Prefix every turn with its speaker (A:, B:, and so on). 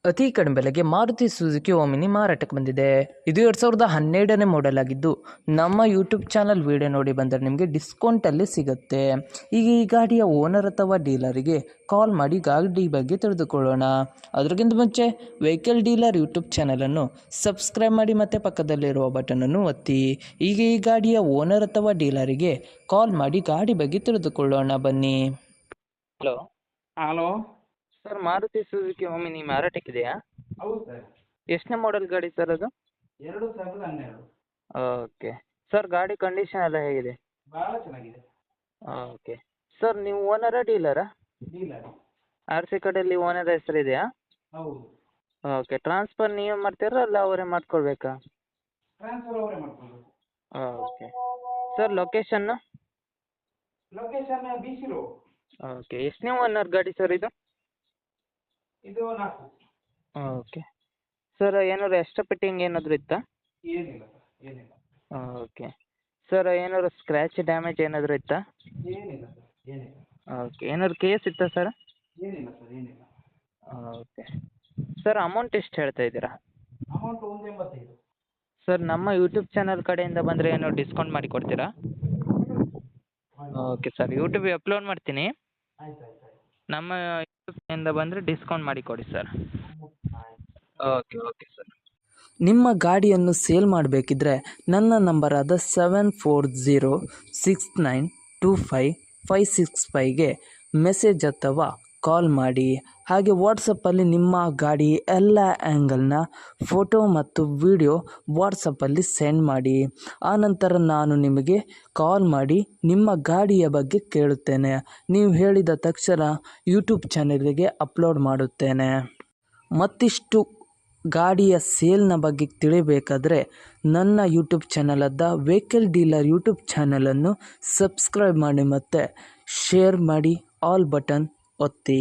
A: ಅತಿ ಕಡಿಮೆ ಬೆಲೆಗೆ ಮಾರುತಿ ಸುಜುಕಿ ಓಮಿನಿ ಮಾರಾಟಕ್ಕೆ ಬಂದಿದೆ. ಇದು 2012ನೇ ಮಾಡೆಲ್ ಆಗಿದ್ದು, ನಮ್ಮ ಯೂಟ್ಯೂಬ್ ಚಾನಲ್ ವಿಡಿಯೋ ನೋಡಿ ಬಂದರೆ ನಿಮಗೆ ಡಿಸ್ಕೌಂಟಲ್ಲಿ ಸಿಗುತ್ತೆ. ಈಗ ಈ ಗಾಡಿಯ ಓನರ್ ಅಥವಾ ಡೀಲರಿಗೆ ಕಾಲ್ ಮಾಡಿ ಗಾಡಿ ಬಗ್ಗೆ ತಿಳಿದುಕೊಳ್ಳೋಣ. ಅದಕ್ಕಿಂತ ಮುಂಚೆ ವೆಹಿಕಲ್ ಡೀಲರ್ ಯೂಟ್ಯೂಬ್ ಚಾನಲನ್ನು ಸಬ್ಸ್ಕ್ರೈಬ್ ಮಾಡಿ ಮತ್ತು ಪಕ್ಕದಲ್ಲಿರುವ ಬಟನನ್ನು ಒತ್ತಿ. ಈಗ ಈ ಗಾಡಿಯ ಓನರ್ ಅಥವಾ ಡೀಲರಿಗೆ ಕಾಲ್ ಮಾಡಿ ಗಾಡಿ ಬಗ್ಗೆ ತಿಳಿದುಕೊಳ್ಳೋಣ ಬನ್ನಿ. Hello
B: hello
A: sir, Maruti Suzuki Omni ಮಾರಾಟಕ್ಕಿದೆಯಾ?
B: ಹೌದು ಸರ್.
A: ಎಷ್ಟನೇ ಮಾಡೆಲ್ ಗಾಡಿ ಸರ್ ಅದು?
B: 2012.
A: ಓಕೆ ಸರ್, ಗಾಡಿ ಕಂಡೀಷನ್ ಎಲ್ಲ ಹೇಗಿದೆ?
B: ಭಾಳ ಚೆನ್ನಾಗಿದೆ.
A: ಓಕೆ ಸರ್, ನೀವು ಓನರಾ ಡೀಲರಾ?
B: ಡೀಲರ್.
A: ಆರ್ ಸಿ ಕಡೆಯಲ್ಲಿ ಓನರ್ ಹೆಸರು ಇದೆಯಾ?
B: ಹೌದು.
A: ಓಕೆ, ಟ್ರಾನ್ಸ್ಫರ್ ನೀವೇ ಮಾಡ್ತೀರಾ ಅಲ್ಲ ಅವರೇ ಮಾಡ್ಕೊಳ್ಬೇಕಾ?
B: ಟ್ರಾನ್ಸ್ಫರ್ ಅವರೇ ಮಾಡ್ಕೊಳ್ಬೇಕು.
A: Okay sir, location?
B: Location BC road.
A: Okay, ಎಷ್ಟನೇ ಓನರ್ ಗಾಡಿ ಸರ್ ಇದು?
B: ಇದು 4.
A: ಓಕೆ ಸರ್, ಏನಾದ್ರು ಎಕ್ಸ್ಟ್ರಾ ಫಿಟ್ಟಿಂಗ್ ಏನಾದರೂ ಇತ್ತಾ?
B: ಏನಿಲ್ಲ ಸರ್, ಏನಿಲ್ಲ.
A: ಓಕೆ ಸರ್, ಏನಾದ್ರು ಸ್ಕ್ರ್ಯಾಚ್ ಡ್ಯಾಮೇಜ್ ಏನಾದರೂ ಇತ್ತಾ?
B: ಏನಿಲ್ಲ ಸರ್, ಏನಿಲ್ಲ.
A: ಓಕೆ, ಏನಾದ್ರು ಕೇಸ್ ಇತ್ತಾ ಸರ್?
B: ಏನಿಲ್ಲ ಸರ್, ಏನಿಲ್ಲ.
A: ಓಕೆ ಸರ್, ಅಮೌಂಟ್ ಎಷ್ಟು ಹೇಳ್ತಾ ಇದ್ದೀರಾ?
B: ಅಮೌಂಟ್ 185.
A: ಸರ್, ನಮ್ಮ ಯೂಟ್ಯೂಬ್ ಚಾನಲ್ ಕಡೆಯಿಂದ ಬಂದರೆ ಏನೋ ಡಿಸ್ಕೌಂಟ್ ಮಾಡಿ ಕೊಡ್ತೀರಾ? ಓಕೆ ಸರ್, ಯೂಟ್ಯೂಬಿಗೆ ಅಪ್ಲೋಡ್ ಮಾಡ್ತೀನಿ.
B: ಆಯ್ತು ಆಯ್ತು ಆಯ್ತು.
A: ನಮ್ಮ ಯೂಟ್ಯೂಬ್ನಿಂದ ಬಂದರೆ ಡಿಸ್ಕೌಂಟ್ ಮಾಡಿ ಕೊಡಿ ಸರ್. Okay okay sir. ನಿಮ್ಮ ಗಾಡಿಯನ್ನು ಸೇಲ್ ಮಾಡಬೇಕಿದ್ರೆ ನನ್ನ ನಂಬರಾದ 7406925565 ಮೆಸೇಜ್ ಅಥವಾ ಕಾಲ್ ಮಾಡಿ. ಹಾಗೆ ವಾಟ್ಸಪ್ಪಲ್ಲಿ ನಿಮ್ಮ ಗಾಡಿ ಎಲ್ಲ ಆ್ಯಂಗಲ್ನ ಫೋಟೋ ಮತ್ತು ವಿಡಿಯೋ ವಾಟ್ಸಪ್ಪಲ್ಲಿ ಸೆಂಡ್ ಮಾಡಿ. ಆನಂತರ ನಾನು ನಿಮಗೆ ಕಾಲ್ ಮಾಡಿ ನಿಮ್ಮ ಗಾಡಿಯ ಬಗ್ಗೆ ಕೇಳುತ್ತೇನೆ. ನೀವು ಹೇಳಿದ ತಕ್ಷಣ ಯೂಟ್ಯೂಬ್ ಚಾನಲಿಗೆ ಅಪ್ಲೋಡ್ ಮಾಡುತ್ತೇನೆ. ಮತ್ತಿಷ್ಟು ಗಾಡಿಯ ಸೇಲ್ನ ಬಗ್ಗೆ ತಿಳಿಬೇಕಾದರೆ ನನ್ನ ಯೂಟ್ಯೂಬ್ ಚಾನಲಾದ ವೆಹಿಕಲ್ ಡೀಲರ್ ಯೂಟ್ಯೂಬ್ ಚಾನಲನ್ನು ಸಬ್ಸ್ಕ್ರೈಬ್ ಮಾಡಿ ಮತ್ತು ಶೇರ್ ಮಾಡಿ, ಆಲ್ ಬಟನ್ ಒತ್ತಿ.